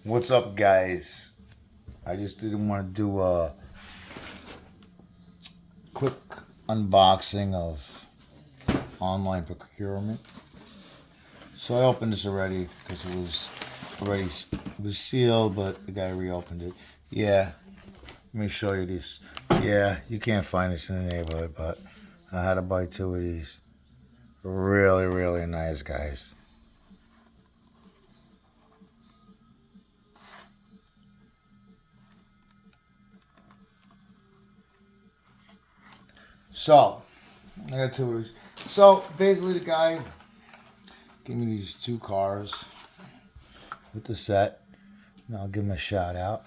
What's up, guys? I just didn't want to do a quick unboxing of online procurement. So I opened this already because it was sealed, but the guy reopened it. Yeah, let me show you this. Yeah, you can't find this in the neighborhood, but I had to buy 2 of these. Really, really nice, guys. So, I got 2 of these. So, basically the guy gave me these 2 cars with the set. And I'll give him a shout out.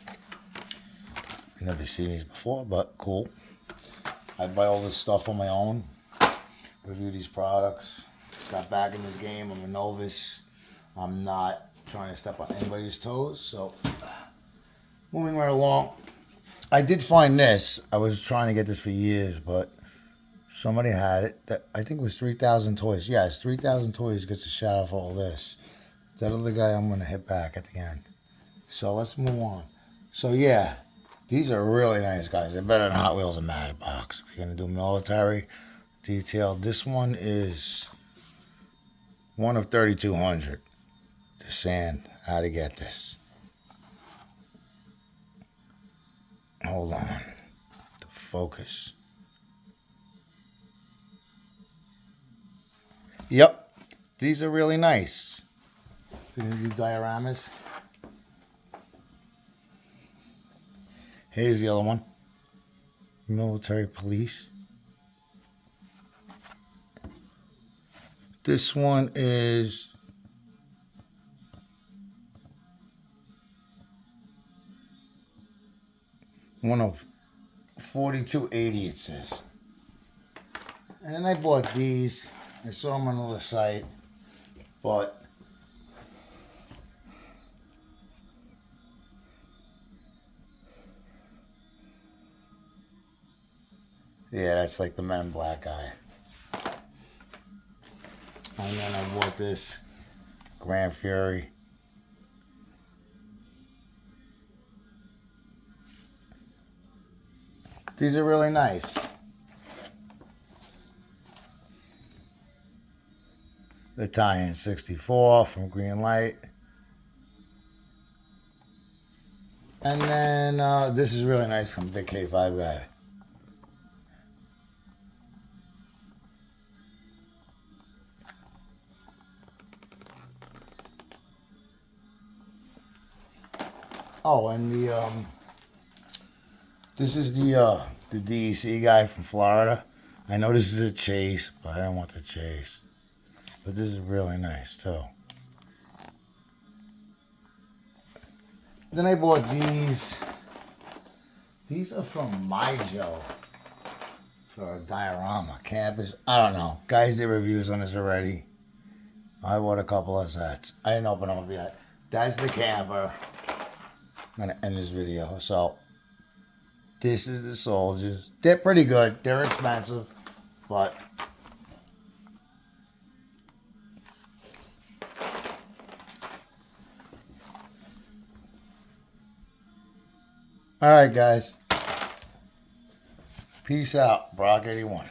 I've never seen these before, but cool. I buy all this stuff on my own. Review these products. Got back in this game. I'm a novice. I'm not trying to step on anybody's toes. So, moving right along. I did find this. I was trying to get this for years, but somebody had it. That I think it was 3,000 toys. Yes, 3,000 toys gets a shout out for all this. That other guy I'm going to hit back at the end. So let's move on. So yeah, these are really nice, guys. They're better than Hot Wheels and Matchbox. If you're going to do military detail, this one is one of 3,200. The sand. How to get this. Hold on. The focus. Yep. These are really nice. If you're going to do dioramas. Here's the other one. Military police. This one is one of 4280, it says. And then I bought these. I saw them on another site, but yeah, that's like the Men in Black guy. And then I bought this Grand Fury. These are really nice. Battalion 64 from Greenlight. And then this is really nice from Big K5 guy. Oh, and this is the DEC guy from Florida. I know this is a chase, but I don't want the chase. But this is really nice too. Then I bought these. These are from MyJoe for a diorama campus. I don't know. Guys did reviews on this already. I bought a couple of sets. I didn't open them up yet. That's the camper. I'm going to end this video. So, this is the soldiers. They're pretty good. They're expensive, but all right, guys. Peace out. Brock 81.